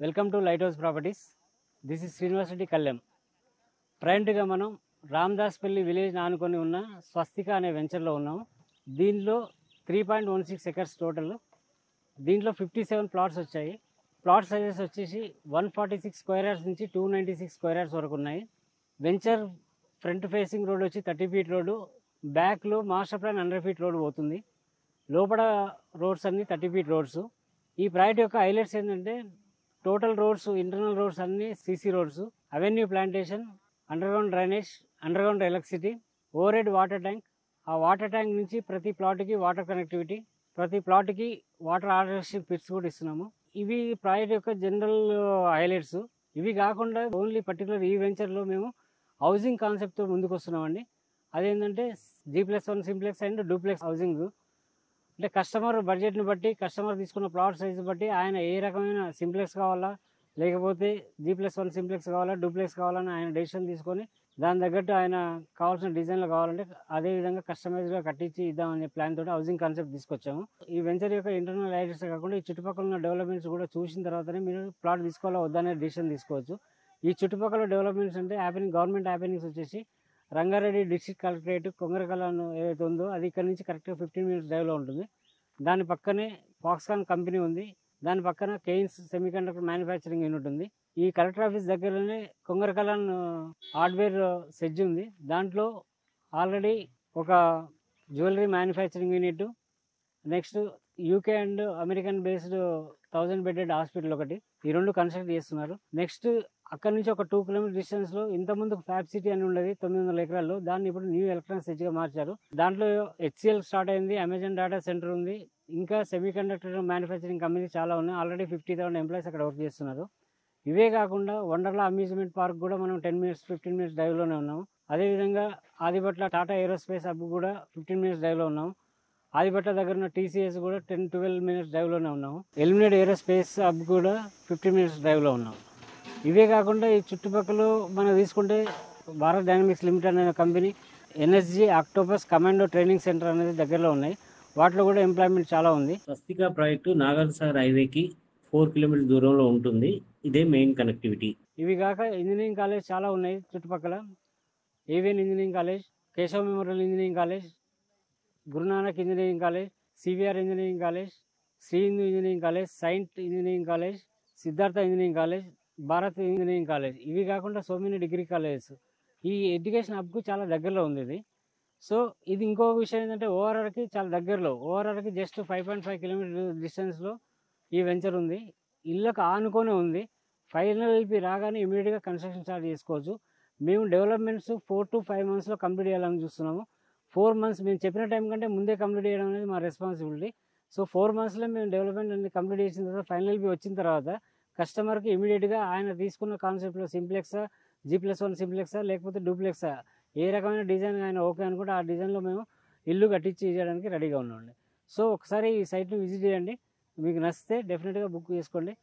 Welcome to light house properties. This is Srinivas Reddy Kalyan. ప్రజెంట్గా మనం రామదాస్పల్లి village ఆనుకొని ఉన్న స్వస్తిక అనే వెంచర్లో ఉన్నాము. దీనిలో 3.16 ఎకర్స్ టోటల్. దీంట్లో 57 ప్లాట్స్ వచ్చాయి. ప్లాట్ సైజెస్ వచ్చేసి 146 స్క్వేర్ యార్డ్స్ నుంచి 296 స్క్వేర్ యార్డ్స్ వరకు ఉన్నాయి. వెంచర్ ఫ్రంట్ ఫేసింగ్ రోడ్ వచ్చి 30 ఫీట్ రోడ్డు, బ్యాక్లో మాస్టర్ ప్లాన్ 100 ఫీట్ రోడ్ పోతుంది. లోపల రోడ్స్ అన్నీ 30 ఫీట్ రోడ్స్. ఈ ప్రాజెక్ట్ యొక్క హైలైట్స్ ఏంటంటే టోటల్ రోడ్స్, ఇంటర్నల్ రోడ్స్ అన్నీ CC roads, avenue plantation, underground drainage, underground electricity, overhead water tank. ఆ వాటర్ ట్యాంక్ నుంచి ప్రతి ప్లాట్కి వాటర్ కనెక్టివిటీ, ప్రతి ప్లాట్కి వాటర్ హార్వెస్టింగ్ పిట్స్ కూడా ఇస్తున్నాము. ఇవి ప్రాజెక్ట్ యొక్క జనరల్ హైలైట్స్. ఇవి కాకుండా ఓన్లీ పర్టికులర్ ఈ వెంచర్లో మేము హౌసింగ్ కాన్సెప్ట్తో ముందుకు వస్తున్నామండి. అదేంటంటే G+1 simplex and duplex housing. అంటే కస్టమర్ బడ్జెట్ని బట్టి, కస్టమర్ తీసుకున్న ప్లాట్ సైజు బట్టి ఆయన ఏ రకమైన సింప్లెక్స్ కావాలా, లేకపోతే G+1 సింప్లెక్స్ కావాలా, డూప్లెక్స్ కావాలని ఆయన డెసిషన్ తీసుకొని దాని తగ్గట్టు ఆయన కావాల్సిన డిజైన్లు కావాలంటే అదే విధంగా కస్టమైజ్గా కట్టించి ఇద్దామనే ప్లాన్ తోటి హౌసింగ్ కాన్సెప్ట్ తీసుకొచ్చాము. ఈ వెంచర్ యొక్క ఇంటర్నల్ హైలైట్స్ కాకుండా ఈ చుట్టుపక్కల ఉన్న డెవలప్మెంట్స్ కూడా చూసిన తర్వాతనే మీరు ప్లాట్ తీసుకోవాలా వద్దనే డిసిషన్ తీసుకోవచ్చు. ఈ చుట్టుపక్కల డెవలప్మెంట్స్ అంటే గవర్నమెంట్ హ్యాపెనింగ్స్ వచ్చేసి రంగారెడ్డి డిస్ట్రిక్ట్ కలెక్టరేట్ కొంగరకలాన్ ఏదైతే ఉందో అది ఇక్కడ నుంచి కరెక్ట్గా 15 మినిట్స్ డ్రైవ్లో ఉంటుంది. దాని పక్కనే ఫాక్స్కాన్ కంపెనీ ఉంది. దాని పక్కన కెయిన్స్ సెమీకండక్టర్ మ్యానుఫ్యాక్చరింగ్ యూనిట్ ఉంది. ఈ కలెక్టర్ ఆఫీస్ దగ్గరలోనే కొంగరకలాన్ హార్డ్వేర్ సెజ్ ఉంది. దాంట్లో ఆల్రెడీ ఒక jewellery manufacturing unit, next UK and American based 1000 bedded hospital ఒకటి, ఈ రెండు కన్స్ట్రక్ట్ చేస్తున్నారు. నెక్స్ట్ అక్కడ నుంచి ఒక 2 కిలోమీటర్ డిస్టెన్స్లో ఇంతకుముందు ఫ్యాబ్ సిటీ అని ఉండేది 900 ఎకరాల్లో, దాన్ని ఇప్పుడు న్యూ ఎలక్ట్రానిక్స్ సెజ్గా మార్చారు. దాంట్లో HCL స్టార్ట్ అయింది, అమెజాన్ డేటా సెంటర్ ఉంది, ఇంకా సెమీ కండక్టర్ మ్యానుఫ్యాక్చరింగ్ కంపెనీ చాలా ఉన్నాయి. ఆల్రెడీ 50,000 ఎంప్లాయీస్ అక్కడ వర్క్ చేస్తున్నారు. ఇవే కాకుండా వండర్లా అమ్యూజ్మెంట్ పార్క్ కూడా మనం 10 మినిట్స్ 15 మినిట్స్ డ్రైవ్లోనే ఉన్నాము. అదేవిధంగా ఆదిబట్ల టాటా ఏరోస్పేస్ హబ్ కూడా 15 మినిట్స్ డ్రైవ్లో ఉన్నాము. ఆదిబట్ల దగ్గర ఉన్న TCS కూడా 10-12 మినిట్స్ డ్రైవ్లోనే ఉన్నాము. ఎలిమినేట్ ఏరోస్పేస్ హబ్ కూడా 15 మినిట్స్ డ్రైవ్లో ఉన్నాము. ఇవే కాకుండా ఈ చుట్టుపక్కల మనం తీసుకుంటే భారత్ డైనమిక్స్ లిమిటెడ్ అనే company, NSG, octopus, commando training centre అనేది దగ్గరలో ఉన్నాయి. వాటిలో కూడా ఎంప్లాయ్మెంట్ చాలా ఉంది. స్వస్తిక ప్రాజెక్టు నాగార్జునసాగర్ హైవేకి 4 కిలోమీటర్ల దూరంలో ఉంటుంది. ఇదే మెయిన్ కనెక్టివిటీ. ఇవి కాక ఇంజనీరింగ్ కాలేజ్ చాలా ఉన్నాయి చుట్టుపక్కల. AVN engineering college, Keshav memorial engineering college, Guru Nanak engineering college, CVR engineering college, Sri Hindu engineering college, saint engineering college, Siddhartha engineering college, Bharat engineering college. ఇవి కాకుండా సో మెనీ డిగ్రీ కాలేజెస్. ఈ ఎడ్యుకేషన్ హబ్కు చాలా దగ్గరలో ఉంది ఇది. సో ఇది ఇంకో విషయం ఏంటంటే ఓఆర్ఆర్కి చాలా దగ్గరలో, ఓఆర్ఆర్కి జస్ట్ 5.5 కిలోమీటర్ డిస్టెన్స్లో ఈ వెంచర్ ఉంది. ఇళ్ళకు ఆనుకొనే ఉంది. ఫైనల్ ఎల్పి రాగానే ఇమీడియట్గా కన్స్ట్రక్షన్ స్టార్ట్ చేసుకోవచ్చు. మేము డెవలప్మెంట్స్ 4 to 5 మంత్స్లో కంప్లీట్ చేయాలని చూస్తున్నాము. 4 మంత్స్ మేము చెప్పిన టైం కంటే ముందే కంప్లీట్ చేయడం అనేది మా రెస్పాన్సిబిలిటీ. సో 4 మంత్స్లో మేము డెవలప్మెంట్ అన్ని కంప్లీట్ చేసిన తర్వాత ఫైనల్ ఎల్పి వచ్చిన తర్వాత కస్టమర్కి ఇమీడియట్గా ఆయన తీసుకున్న కాన్సెప్ట్లో సింప్లెక్సా, G+1 సింప్లెక్సా, లేకపోతే డూప్లెక్సా, ఏ రకమైన డిజైన్ ఆయన ఓకే అనుకుంటే ఆ డిజైన్లో మేము ఇల్లు కట్టించి ఇవ్వడానికి రెడీగా ఉన్నామండి. సో ఒకసారి ఈ సైట్ని విజిట్ చేయండి. మీకు నచ్చితే డెఫినెట్గా బుక్ చేసుకోండి.